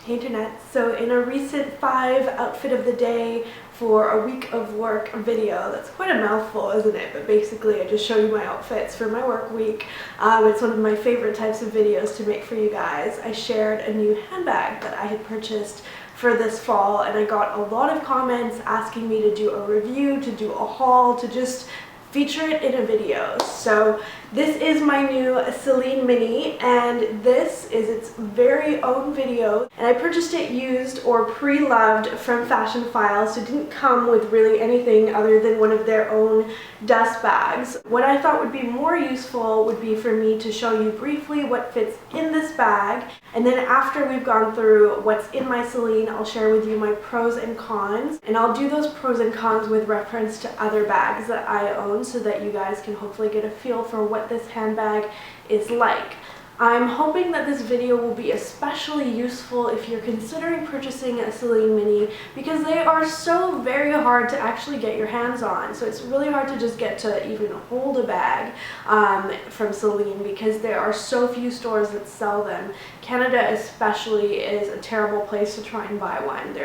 Hey internet, so in a recent 5 outfit of the day for a week of work video, that's quite a mouthful, isn't it? But basically I just show you my outfits for my work week. It's one of my favorite types of videos to make for you guys. I shared a new handbag that I had purchased for this fall, and I got a lot of comments asking me to do a review, to do a haul, to just feature it in a video. So this is my new Celine mini, and this is its very own video, and I purchased it used or pre-loved from Fashion Files, so it didn't come with really anything other than one of their own dust bags. What I thought would be more useful would be for me to show you briefly what fits in this bag, and then after we've gone through what's in my Celine, I'll share with you my pros and cons, and I'll do those pros and cons with reference to other bags that I own so that you guys can hopefully get a feel for what this handbag is like. I'm hoping that this video will be especially useful if you're considering purchasing a Celine mini, because they are so very hard to actually get your hands on. So it's really hard to just get to even hold a bag from Celine, because there are so few stores that sell them. Canada especially is a terrible place to try and buy one.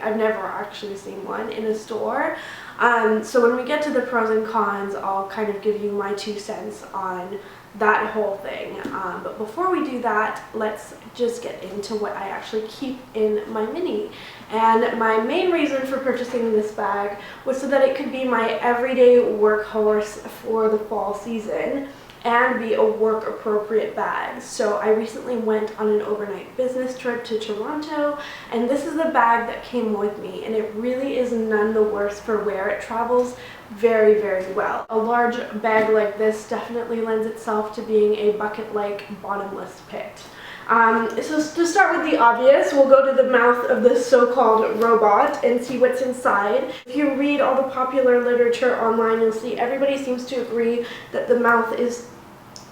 I've never actually seen one in a store. So when we get to the pros and cons, I'll kind of give you my 2 cents on that whole thing. But before we do that, let's just get into what I actually keep in my mini. And my main reason for purchasing this bag was so that it could be my everyday workhorse for the fall season and be a work appropriate bag. So I recently went on an overnight business trip to Toronto, and this is the bag that came with me, and it really is none the worse for wear. It travels very, very well. A large bag like this definitely lends itself to being a bucket-like bottomless pit. So to start with the obvious, we'll go to the mouth of this so-called robot and see what's inside. If you read all the popular literature online, you'll see everybody seems to agree that the mouth is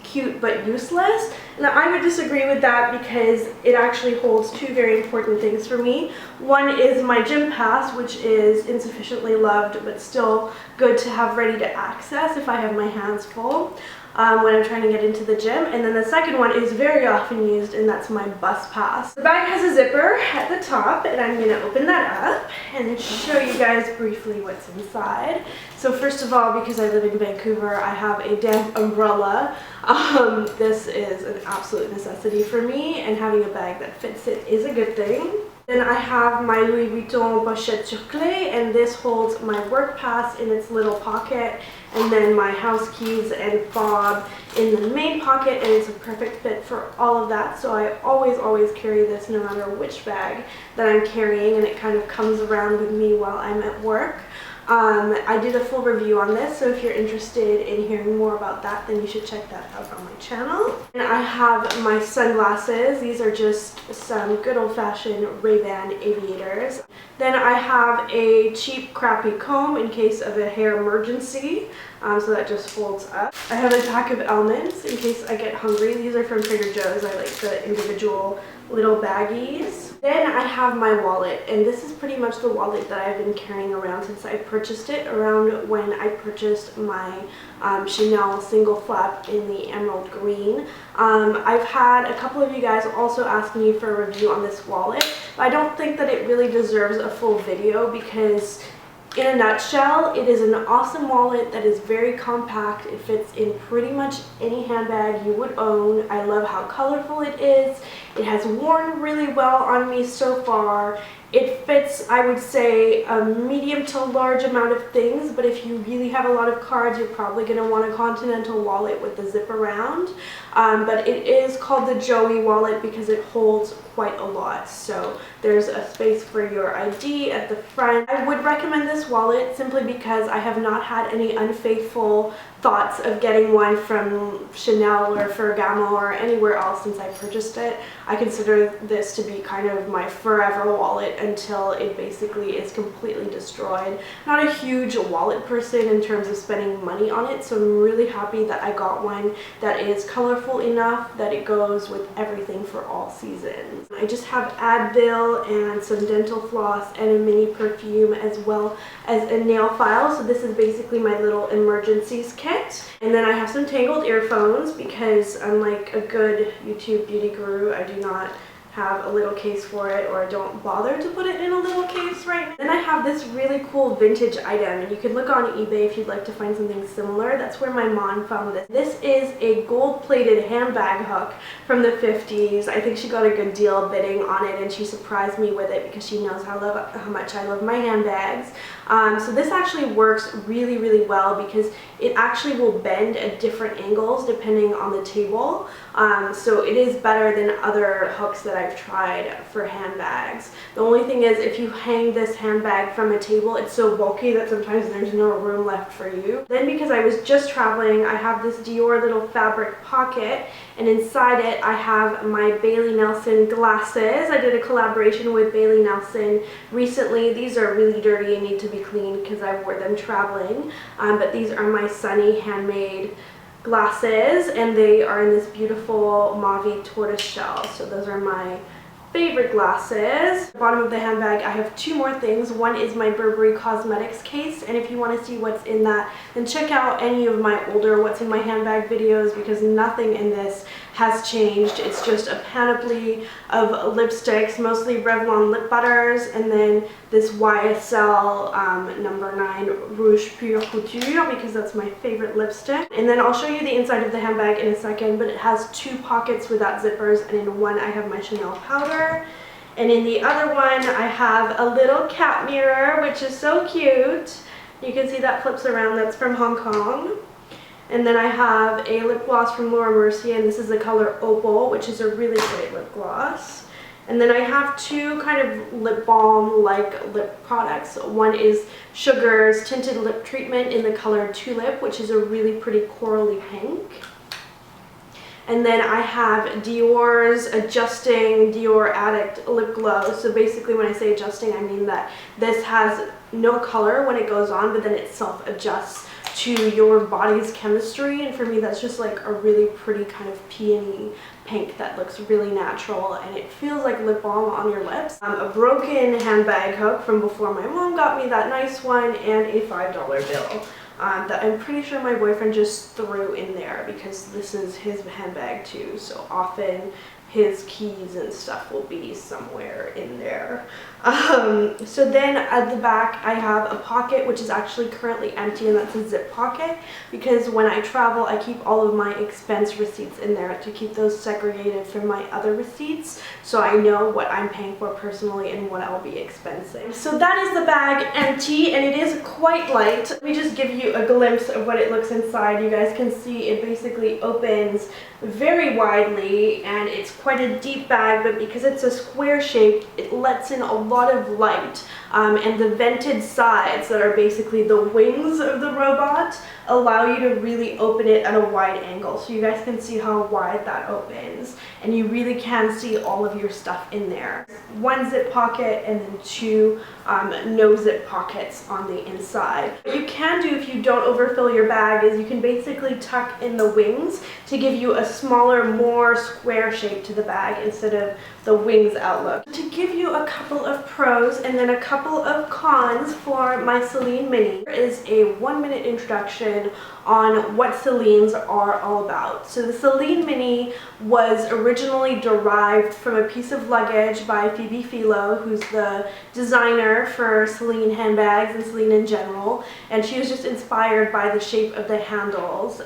cute but useless. Now I would disagree with that, because it actually holds 2 very important things for me. One is my gym pass, which is insufficiently loved but still good to have ready to access if I have my hands full when I'm trying to get into the gym. And then the second one is very often used, and that's my bus pass. The bag has a zipper at the top, and I'm going to open that up and show you guys briefly what's inside. So first of all, because I live in Vancouver, I have a damp umbrella. This is an absolute necessity for me, and having a bag that fits it is a good thing. Then I have my Louis Vuitton pochette sur clé, and this holds my work pass in its little pocket, and then my house keys and fob in the main pocket, and it's a perfect fit for all of that. So I always carry this no matter which bag that I'm carrying, and it kind of comes around with me while I'm at work. I did a full review on this, so if you're interested in hearing more about that, then you should check that out on my channel. And I have my sunglasses. These are just some good old-fashioned Ray-Ban aviators. Then I have a cheap crappy comb in case of a hair emergency, so that just folds up. I have a pack of almonds in case I get hungry. These are from Trader Joe's. I like the individual little baggies. Then I have my wallet, and this is pretty much the wallet that I've been carrying around since I purchased it, around when I purchased my Chanel single flap in the emerald green. I've had a couple of you guys also ask me for a review on this wallet, but I don't think that it really deserves a full video, because in a nutshell, it is an awesome wallet that is very compact. It fits in pretty much any handbag you would own. I love how colorful it is. It has worn really well on me so far. It fits, I would say, a medium to large amount of things, but if you really have a lot of cards, you're probably going to want a continental wallet with the zip around. But it is called the Joey wallet because it holds quite a lot. So there's a space for your ID at the front. I would recommend this wallet simply because I have not had any unfaithful thoughts of getting one from Chanel or Ferragamo or anywhere else since I purchased it. I consider this to be kind of my forever wallet until it basically is completely destroyed. Not a huge wallet person in terms of spending money on it, so I'm really happy that I got one that is colorful enough that it goes with everything for all seasons. I just have Advil and some dental floss and a mini perfume, as well as a nail file. So this is basically my little emergencies kit. And then I have some Tangled earphones because, unlike a good YouTube beauty guru, I do not have a little case for it, or don't bother to put it in a little case right now. Then I have this really cool vintage item, and you can look on eBay if you'd like to find something similar. That's where my mom found this. This is a gold-plated handbag hook from the 50s. I think she got a good deal bidding on it, and she surprised me with it because she knows how much I love my handbags. So this actually works really, really well because it actually will bend at different angles depending on the table. So it is better than other hooks that I've tried for handbags. The only thing is, if you hang this handbag from a table, it's so bulky that sometimes there's no room left for you. Then, because I was just traveling, I have this Dior little fabric pocket, and inside it I have my Bailey Nelson glasses. I did a collaboration with Bailey Nelson recently. These are really dirty and need to be cleaned because I wore them traveling, but these are my Sunny handmade glasses, and they are in this beautiful mauve tortoise shell. So those are my favorite glasses. At the bottom of the handbag I have two more things. One is my Burberry cosmetics case, and if you want to see what's in that, then check out any of my older what's in my handbag videos, because nothing in this has changed. It's just a panoply of lipsticks, mostly Revlon lip butters, and then this YSL number 9 Rouge Pure Couture, because that's my favorite lipstick. And then I'll show you the inside of the handbag in a second, but it has two pockets without zippers, and in one I have my Chanel powder, and in the other one I have a little cat mirror, which is so cute. You can see that flips around. That's from Hong Kong. And then I have a lip gloss from Laura Mercier, and this is the color Opal, which is a really great lip gloss. And then I have two kind of lip balm-like lip products. One is Sugar's Tinted Lip Treatment in the color Tulip, which is a really pretty corally pink. And then I have Dior's Adjusting Dior Addict Lip Glow. So basically when I say adjusting, I mean that this has no color when it goes on, but then it self-adjusts to your body's chemistry, and for me that's just like a really pretty kind of peony pink that looks really natural, and it feels like lip balm on your lips. A broken handbag hook from before my mom got me that nice one, and a $5 bill that I'm pretty sure my boyfriend just threw in there because this is his handbag too, so often his keys and stuff will be somewhere in there. So then at the back I have a pocket which is actually currently empty, and that's a zip pocket because when I travel I keep all of my expense receipts in there to keep those segregated from my other receipts, so I know what I'm paying for personally and what I'll be expensing. So that is the bag empty, and it is quite light. Let me just give you a glimpse of what it looks inside. You guys can see it basically opens very widely, and it's quite a deep bag, but because it's a square shape it lets in a lot of light, and the vented sides that are basically the wings of the robot allow you to really open it at a wide angle, so you guys can see how wide that opens, and you really can see all of your stuff in there. One zip pocket and then two no zip pockets on the inside. What you can do if you don't overfill your bag is you can basically tuck in the wings to give you a smaller, more square shape to the bag instead of the wings outlook. To give you a couple of pros and then a couple of cons for my Celine Mini, there is a 1-minute introduction on what Celines are all about. So the Celine Mini was originally derived from a piece of luggage by Phoebe Philo, who's the designer for Celine handbags and Celine in general, and she was just inspired by the shape of the handles.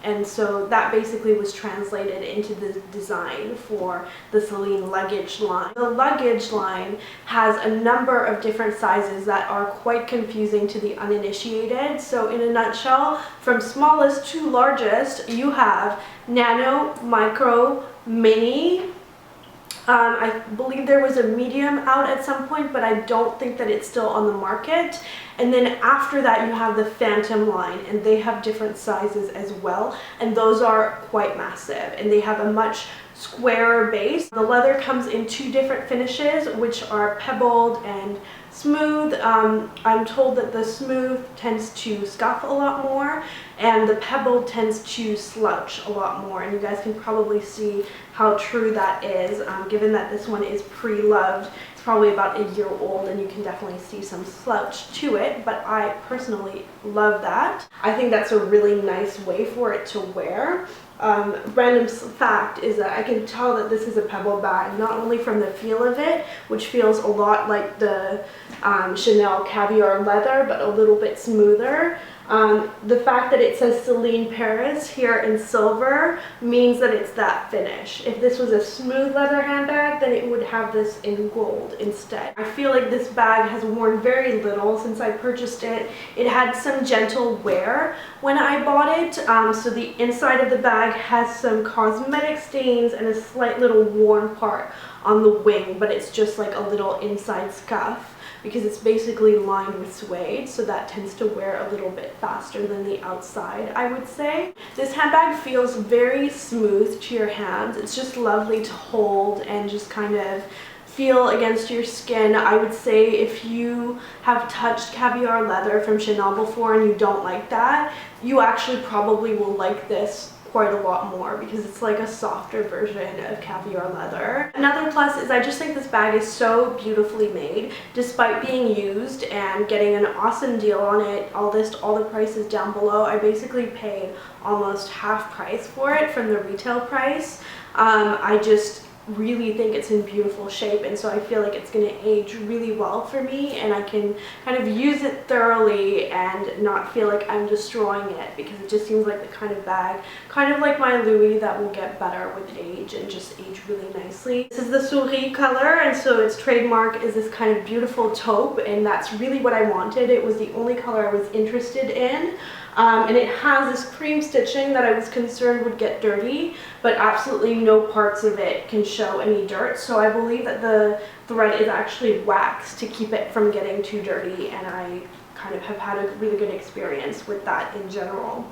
And so that basically was translated into the design for the Celine luggage line. The luggage line has a number of different sizes that are quite confusing to the uninitiated. So in a nutshell, from smallest to largest, you have nano, micro, mini. I believe there was a medium out at some point, but I don't think that it's still on the market. And then after that you have the Phantom line, and they have different sizes as well, and those are quite massive, and they have a much squarer base. The leather comes in two different finishes, which are pebbled and smooth. I'm told that the smooth tends to scuff a lot more, and the pebbled tends to slouch a lot more, and you guys can probably see how true that is, given that this one is pre-loved. It's probably about a year old, and you can definitely see some slouch to it, but I personally love that. I think that's a really nice way for it to wear. random fact is that I can tell that this is a pebble bag, not only from the feel of it, which feels a lot like the Chanel Caviar leather, but a little bit smoother. The fact that it says Celine Paris here in silver means that it's that finish. If this was a smooth leather handbag, then it would have this in gold instead. I feel like this bag has worn very little since I purchased it. It had some gentle wear when I bought it, so the inside of the bag has some cosmetic stains and a slight little worn part on the wing, but it's just like a little inside scuff, because it's basically lined with suede, so that tends to wear a little bit faster than the outside, I would say. This handbag feels very smooth to your hands. It's just lovely to hold and just kind of feel against your skin. I would say if you have touched caviar leather from Chanel before and you don't like that, you actually probably will like this quite a lot more, because it's like a softer version of caviar leather. Another plus is I just think this bag is so beautifully made. Despite being used and getting an awesome deal on it, I'll list all the prices down below. I basically paid almost half price for it from the retail price. I just really think it's in beautiful shape, and so I feel like it's going to age really well for me, and I can kind of use it thoroughly and not feel like I'm destroying it, because it just seems like the kind of bag, kind of like my Louis, that will get better with age and just age really nicely. This is the Souris color, and so its trademark is this kind of beautiful taupe, and that's really what I wanted. It was the only color I was interested in. And it has this cream stitching that I was concerned would get dirty, but absolutely no parts of it can show any dirt. So I believe that the thread is actually waxed to keep it from getting too dirty, and I kind of have had a really good experience with that in general.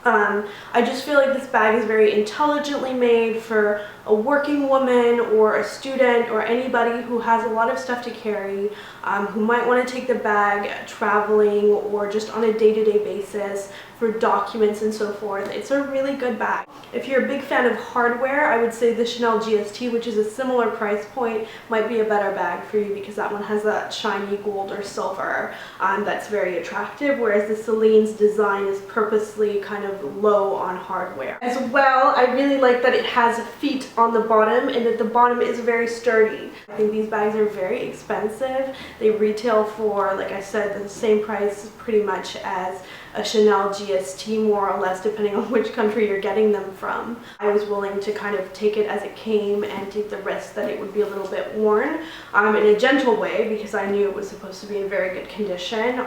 I just feel like this bag is very intelligently made for a working woman or a student or anybody who has a lot of stuff to carry, who might want to take the bag traveling or just on a day-to-day basis for documents and so forth. It's a really good bag. If you're a big fan of hardware, I would say the Chanel GST, which is a similar price point, might be a better bag for you, because that one has that shiny gold or silver that's very attractive, whereas the Celine's design is purposely kind of low on hardware. As well, I really like that it has feet on the bottom and that the bottom is very sturdy. I think these bags are very expensive. They retail for, like I said, the same price pretty much as a Chanel GST, more or less, depending on which country you're getting them from. I was willing to kind of take it as it came and take the risk that it would be a little bit worn in a gentle way, because I knew it was supposed to be in very good condition.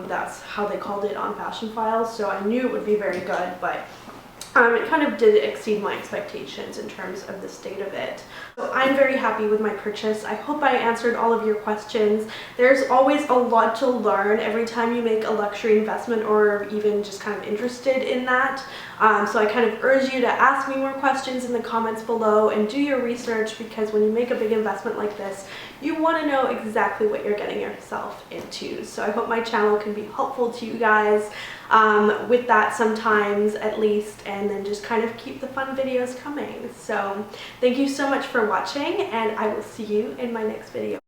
That's how they called it on Fashion Files, so I knew it would be very good, but it kind of did exceed my expectations in terms of the state of it. So I'm very happy with my purchase. I hope I answered all of your questions. There's always a lot to learn every time you make a luxury investment, or even just kind of interested in that. So I kind of urge you to ask me more questions in the comments below and do your research, because when you make a big investment like this, you want to know exactly what you're getting yourself into. So I hope my channel can be helpful to you guys with that sometimes, at least, and then just kind of keep the fun videos coming. So thank you so much for watching, and I will see you in my next video.